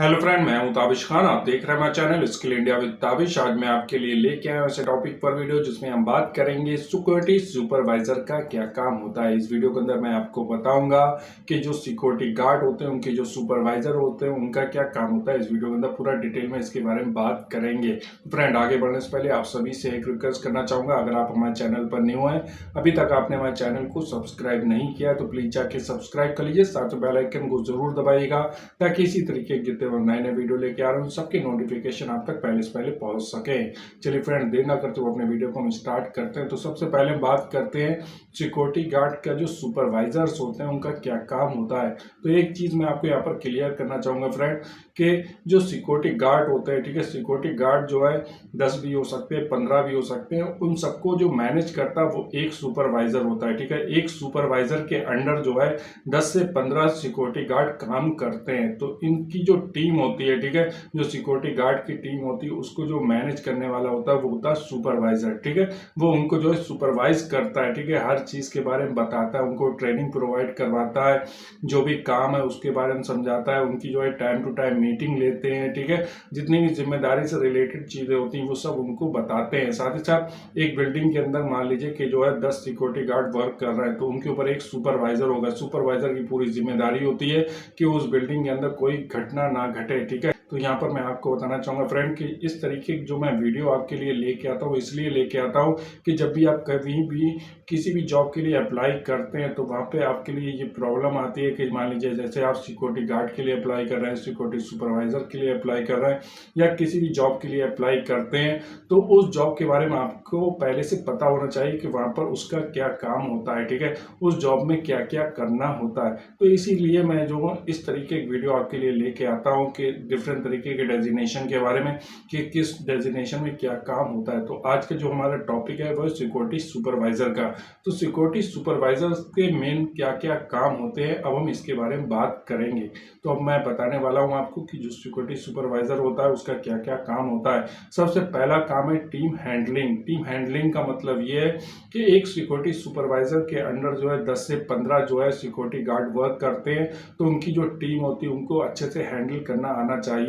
Hello friend, मैं हूं ताबिश खान। आप देख रहे हैं हमारा channel skill India with Tabish. आज मैं आपके लिए लेके आया हूं ऐसे टॉपिक पर वीडियो जिसमें हम बात करेंगे सिक्योरिटी सुपरवाइजर का क्या काम होता है। इस वीडियो के अंदर मैं आपको बताऊंगा कि जो सिक्योरिटी गार्ड होते हैं, उनके जो सुपरवाइजर होते हैं, उनका क्या काम होता है। इस वीडियो के अंदर पूरा डिटेल में इसके बारे में बात करेंगे। फ्रेंड, आगे बढ़ने से पहले आप सभी से एक रिक्वेस्ट करना चाहूंगा, अगर आप हमारे चैनल पर न्यू हैं, अभी तक आपने हमारे चैनल को सब्सक्राइब नहीं किया तो प्लीज जाके सब्सक्राइब कर लीजिए, साथ में बेल आइकन को जरूर दबाइएगा ताकि इसी तरीके के नए नए वीडियो लेके आ रहे हूँ सबके नोटिफिकेशन आप तक पहले से पहले पहुंच सके। चलिए फ्रेंड, देर ना करते हुए अपने वीडियो को हम स्टार्ट करते हैं। तो सबसे पहले हम बात करते हैं सिक्योरिटी गार्ड का जो सुपरवाइजर्स होते हैं उनका क्या काम होता है। तो एक चीज मैं आपको यहाँ पर क्लियर करना चाहूंगा फ्रेंड, कि जो सिक्योरिटी गार्ड होते हैं, ठीक है, सिक्योरिटी गार्ड जो है 10 भी हो सकते हैं, 15 भी हो सकते हैं, उन सबको जो मैनेज करता है वो एक सुपरवाइजर होता है। ठीक है, एक सुपरवाइजर के अंडर जो है 10 से 15 सिक्योरिटी गार्ड काम करते हैं। तो इनकी जो टीम होती है, ठीक है, जो सिक्योरिटी गार्ड की टीम होती है उसको जो मैनेज करने वाला होता है वो होता है सुपरवाइजर। ठीक है, वो उनको जो है सुपरवाइज करता है, ठीक है, हर चीज के बारे में बताता है, उनको ट्रेनिंग प्रोवाइड करवाता है, जो भी काम है उसके बारे में समझाता है, उनकी जो है टाइम टू टाइम मीटिंग लेते हैं। ठीक है, जितनी भी जिम्मेदारी से रिलेटेड चीजें होती हैं वो सब उनको बताते हैं। साथ ही साथ एक बिल्डिंग के अंदर मान लीजिए कि जो है 10 सिक्योरिटी गार्ड वर्क कर रहे हैं, तो उनके ऊपर एक सुपरवाइजर होगा। सुपरवाइजर की पूरी जिम्मेदारी होती है कि उस बिल्डिंग के अंदर कोई घटना ना घटे। ठीक है, तो यहाँ पर मैं आपको बताना चाहूंगा फ्रेंड कि इस तरीके की जो मैं वीडियो आपके लिए लेके आता हूँ, इसलिए लेके आता हूँ कि जब भी आप कभी भी किसी भी जॉब के लिए अप्लाई करते हैं तो वहाँ पे आपके लिए ये प्रॉब्लम आती है कि मान लीजिए जैसे आप सिक्योरिटी गार्ड के लिए अप्लाई कर रहे हैं, सिक्योरिटी सुपरवाइजर के लिए अप्लाई कर रहे हैं, या किसी भी जॉब के लिए अप्लाई करते हैं, तो उस जॉब के बारे में आपको पहले से पता होना चाहिए कि वहाँ पर उसका क्या काम होता है। ठीक है, उस जॉब में क्या क्या करना होता है। तो इसीलिए मैं जो इस तरीके की वीडियो आपके लिए लेके आता हूँ कि डिफरेंट तरीके के डेजिग्नेशन के बारे में, कि किस डेजिग्नेशन में क्या काम होता है। तो आज का जो हमारा टॉपिक है वो सिक्योरिटी सुपरवाइजर का। तो सिक्योरिटी सुपरवाइजर के मेन क्या क्या काम होते हैं, अब हम इसके बारे में बात करेंगे। तो अब मैं बताने वाला हूं आपको कि जो सिक्योरिटी सुपरवाइजर होता है उसका क्या क्या काम होता है। सबसे पहला काम है टीम हैंडलिंग। टीम हैंडलिंग का मतलब ये है कि एक सिक्योरिटी सुपरवाइजर के अंडर जो है 10 से 15 जो है सिक्योरिटी गार्ड वर्क करते हैं, तो उनकी जो टीम होती है उनको अच्छे से हैंडल करना आना चाहिए।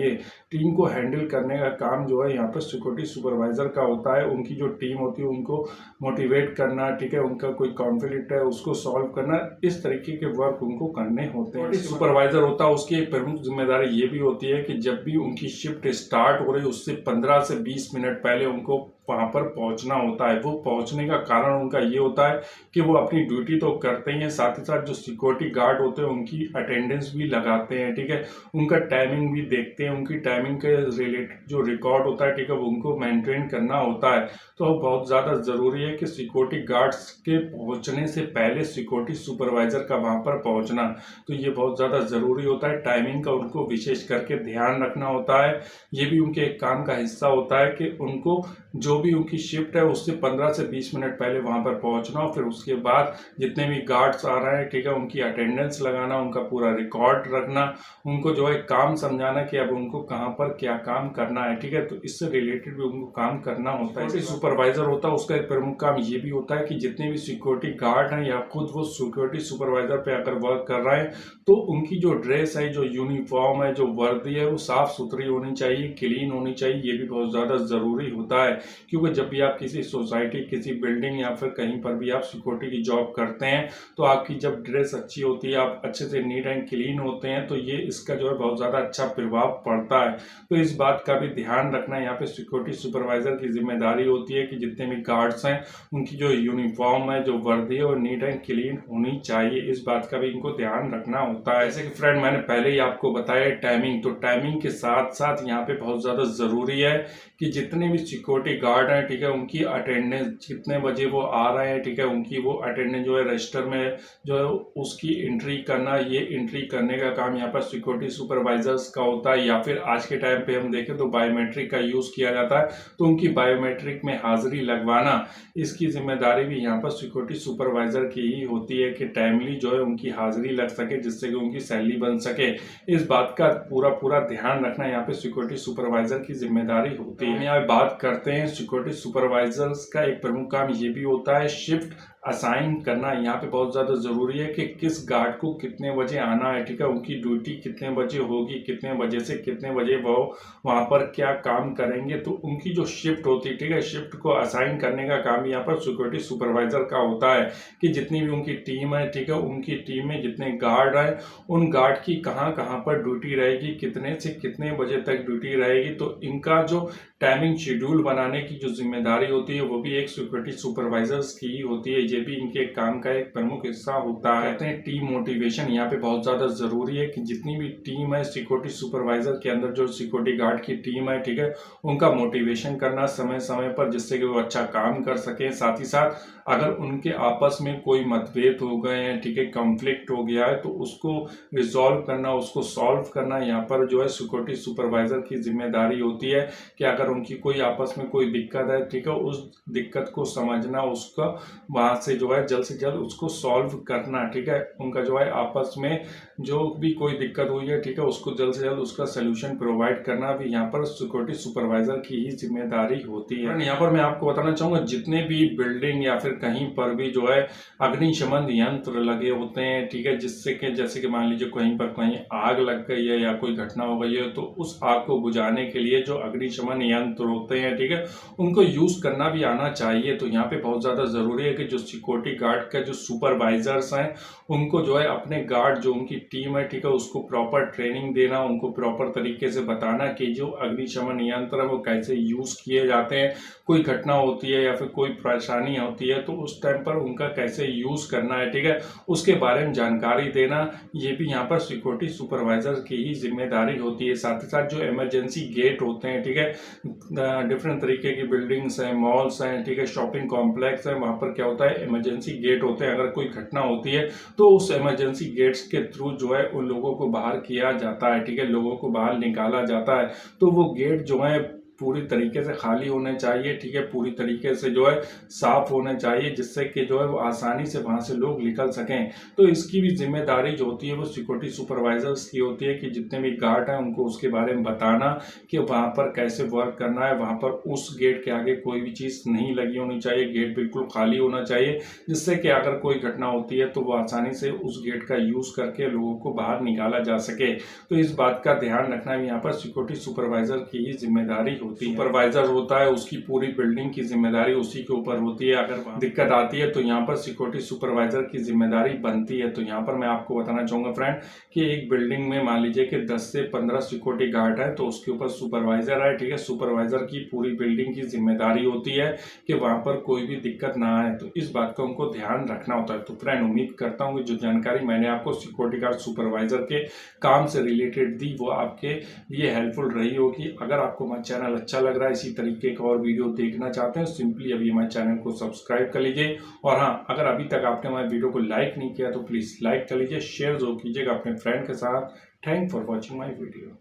टीम को हैंडल करने का काम जो है यहाँ पर सिक्योरिटी सुपरवाइजर का होता है। उनकी जो टीम होती है उनको मोटिवेट करना, ठीक है, उनका कोई कॉन्फ्लिक्ट है उसको सॉल्व करना, इस तरीके के वर्क उनको करने होते हैं। सुपरवाइजर होता है उसकी एक प्रमुख जिम्मेदारी ये भी होती है कि जब भी उनकी शिफ्ट स्टार्ट हो रही है उससे 15 से 20 मिनट पहले उनको वहां पर पहुंचना होता है। वो पहुंचने का कारण उनका ये होता है कि वो अपनी ड्यूटी तो करते ही हैं, साथ ही साथ जो सिक्योरिटी गार्ड होते हैं उनकी अटेंडेंस भी लगाते हैं। ठीक है, उनका टाइमिंग भी देखते हैं, उनकी टाइमिंग के रिलेटेड जो रिकॉर्ड होता है, ठीक है, वो उनको मेंटेन करना होता है। तो बहुत ज़्यादा ज़रूरी है कि सिक्योरिटी गार्ड्स के पहुंचने से पहले सिक्योरिटी सुपरवाइजर का वहां पर पहुंचना, तो ये बहुत ज़्यादा ज़रूरी होता है। टाइमिंग का उनको विशेष करके ध्यान रखना होता है। ये भी उनके एक काम का हिस्सा होता है कि उनको जो भी उनकी शिफ्ट है उससे 15 से 20 मिनट पहले वहां पर पहुंचना, और फिर उसके बाद जितने भी गार्ड्स आ रहे हैं, ठीक है, उनकी अटेंडेंस लगाना, उनका पूरा रिकॉर्ड रखना, उनको जो है काम समझाना कि अब उनको कहाँ पर क्या काम करना है। ठीक है, तो इससे रिलेटेड भी उनको काम करना होता है। सुपरवाइजर होता है उसका एक प्रमुख काम ये भी होता है कि जितने भी सिक्योरिटी गार्ड हैं या खुद वो सिक्योरिटी सुपरवाइजर पे अगर वर्क कर रहे हैं तो उनकी जो ड्रेस है, जो यूनिफॉर्म है, जो वर्दी है, वो साफ सुथरी होनी चाहिए, क्लीन होनी चाहिए। ये भी बहुत ज्यादा जरूरी होता है, क्योंकि जब भी आप किसी सोसाइटी, किसी बिल्डिंग या फिर कहीं पर भी आप सिक्योरिटी की जॉब करते हैं तो आपकी जब ड्रेस अच्छी होती है, आप अच्छे से नीट एंड क्लीन होते हैं, तो ये इसका जो है बहुत ज्यादा अच्छा प्रभाव पड़ता है। तो इस बात का भी ध्यान रखना यहाँ पे सिक्योरिटी सुपरवाइजर की जिम्मेदारी होती है कि जितने भी गार्ड्स हैं उनकी जो यूनिफॉर्म है, जो वर्दी है, वो नीट एंड क्लीन होनी चाहिए। इस बात का भी इनको ध्यान रखना होता है। जैसे कि फ्रेंड मैंने पहले ही आपको बताया टाइमिंग, तो टाइमिंग के साथ साथ यहाँ पे बहुत ज्यादा जरूरी है कि जितने भी सिक्योरिटी गार्ड हैं, ठीक है, उनकी अटेंडेंस कितने बजे वो आ रहे हैं, ठीक है, उनकी वो अटेंडेंस जो है रजिस्टर में जो है उसकी एंट्री करना, ये एंट्री करने का काम यहाँ पर सिक्योरिटी सुपरवाइजर्स का होता है। या फिर आज के टाइम पे हम देखें तो बायोमेट्रिक का यूज किया जाता है, तो उनकी बायोमेट्रिक में हाजिरी लगवाना, इसकी जिम्मेदारी भी यहाँ पर सिक्योरिटी सुपरवाइजर की ही होती है कि टाइमली जो है उनकी हाजिरी लग सके, जिससे कि उनकी सैलरी बन सके। इस बात का पूरा ध्यान रखना यहाँ पे सिक्योरिटी सुपरवाइजर की जिम्मेदारी होती है। यहाँ बात करते हैं सिक्योरिटी सुपरवाइजर्स का एक प्रमुख काम ये भी होता है शिफ्ट असाइन करना यहाँ पे बहुत ज़्यादा ज़रूरी है कि किस गार्ड को कितने बजे आना है, ठीक है, उनकी ड्यूटी कितने बजे होगी, कितने बजे से कितने बजे वो वहाँ पर क्या काम करेंगे। तो उनकी जो शिफ्ट होती है, ठीक है, शिफ्ट को असाइन करने का काम यहाँ पर सिक्योरिटी सुपरवाइजर का होता है कि जितनी भी उनकी टीम है, ठीक है, उनकी टीम में जितने गार्ड हैं उन गार्ड की कहाँ कहाँ पर ड्यूटी रहेगी, कितने से कितने बजे तक ड्यूटी रहेगी। तो इनका जो टाइमिंग शेड्यूल बनाने की जो जिम्मेदारी होती है वो भी एक सिक्योरिटी सुपरवाइजर्स की ही होती है। ये भी इनके काम का एक प्रमुख हिस्सा होता है। कहते हैं टीम मोटिवेशन यहाँ पे बहुत ज़्यादा ज़रूरी है कि जितनी भी टीम है सिक्योरिटी सुपरवाइजर के अंदर, जो सिक्योरिटी गार्ड की टीम है, ठीक है, उनका मोटिवेशन करना समय समय पर, जिससे कि वो अच्छा काम कर सकें। साथ ही साथ अगर उनके आपस में कोई मतभेद हो गए हैं, ठीक है, कॉन्फ्लिक्ट हो गया है, तो उसको रिजॉल्व करना, उसको सॉल्व करना यहाँ पर जो है सिक्योरिटी सुपरवाइजर की जिम्मेदारी होती है कि अगर उनकी कोई आपस में कोई दिक्कत है, ठीक है, उस दिक्कत को समझना, उसका वहाँ से जो है जल्द से जल्द उसको सॉल्व करना, ठीक है, उनका जो है आपस में जो भी कोई दिक्कत हुई है, ठीक है, उसको जल्द से जल्द उसका सोल्यूशन प्रोवाइड करना भी यहाँ पर सिक्योरिटी सुपरवाइजर की ही जिम्मेदारी होती है। यहाँ पर मैं आपको बताना चाहूँगा जितने भी बिल्डिंग या फिर कहीं पर भी जो है अग्निशमन यंत्र लगे होते हैं, ठीक है, जिससे कि जैसे कि मान लीजिए कहीं पर कहीं आग लग गई है या कोई घटना हो गई है, तो उस आग को बुझाने के लिए जो अग्निशमन यंत्र होते हैं, ठीक है, उनको यूज करना भी आना चाहिए। तो यहाँ पे बहुत ज्यादा जरूरी है कि जो सिक्योरिटी गार्ड का जो सुपरवाइजर्स हैं उनको जो है अपने गार्ड जो उनकी टीम है, ठीक है, उसको प्रॉपर ट्रेनिंग देना, उनको प्रॉपर तरीके से बताना कि जो अग्निशमन यंत्र है वो कैसे यूज किए जाते हैं, कोई घटना होती है या फिर कोई परेशानी होती है तो उस टाइम पर उनका कैसे यूज करना है, ठीक है, उसके बारे में जानकारी देना, ये भी यहाँ पर सिक्योरिटी सुपरवाइजर की ही जिम्मेदारी होती है। साथ ही साथ जो इमरजेंसी गेट होते हैं, ठीक है, डिफरेंट तरीके की बिल्डिंग्स हैं, मॉल्स हैं, ठीक है, शॉपिंग कॉम्प्लेक्स है, वहाँ पर क्या होता है इमरजेंसी गेट होते हैं। अगर कोई घटना होती है तो उस इमरजेंसी गेट्स के थ्रू जो है उन लोगों को बाहर किया जाता है, ठीक है, लोगों को बाहर निकाला जाता है। तो वो गेट जो है पूरी तरीके से खाली होने चाहिए, ठीक है, पूरी तरीके से जो है साफ होने चाहिए, जिससे कि जो है वो आसानी से वहां से लोग निकल सकें। तो इसकी भी जिम्मेदारी जो होती है वो सिक्योरिटी सुपरवाइजर्स की होती है कि जितने भी गार्ड हैं उनको उसके बारे में बताना कि वहां पर कैसे वर्क करना है, वहां पर उस गेट के आगे कोई भी चीज नहीं लगी होनी चाहिए, गेट बिल्कुल खाली होना चाहिए, जिससे कि अगर कोई घटना होती है तो वो आसानी से उस गेट का यूज करके लोगों को बाहर निकाला जा सके। तो इस बात का ध्यान रखना भी यहाँ पर सिक्योरिटी सुपरवाइजर की ही जिम्मेदारी सुपरवाइजर होता है, उसकी पूरी बिल्डिंग की जिम्मेदारी उसी के ऊपर होती है। अगर दिक्कत आती है तो यहाँ पर सिक्योरिटी सुपरवाइजर की जिम्मेदारी बनती है। तो यहाँ पर मैं आपको बताना चाहूंगा फ्रेंड कि एक बिल्डिंग में मान लीजिए कि 10 से 15 सिक्योरिटी गार्ड है तो उसके ऊपर सुपरवाइजर है, ठीक है, सुपरवाइजर की पूरी बिल्डिंग की जिम्मेदारी होती है कि वहां पर कोई भी दिक्कत ना आए। तो इस बात का उनको ध्यान रखना होता है। तो फ्रेंड उम्मीद करता हूँ कि जो जानकारी मैंने आपको सिक्योरिटी गार्ड सुपरवाइजर के काम से रिलेटेड दी वो आपके लिए हेल्पफुल रही होगी। अगर आपको हमारा चैनल अच्छा लग रहा है, इसी तरीके का और वीडियो देखना चाहते हैं, सिंपली अभी हमारे चैनल को सब्सक्राइब कर लीजिए। और हाँ, अगर अभी तक आपने हमारे वीडियो को लाइक नहीं किया तो प्लीज लाइक कर लीजिए, शेयर जरूर कीजिएगा अपने फ्रेंड के साथ। Thank for watching my video.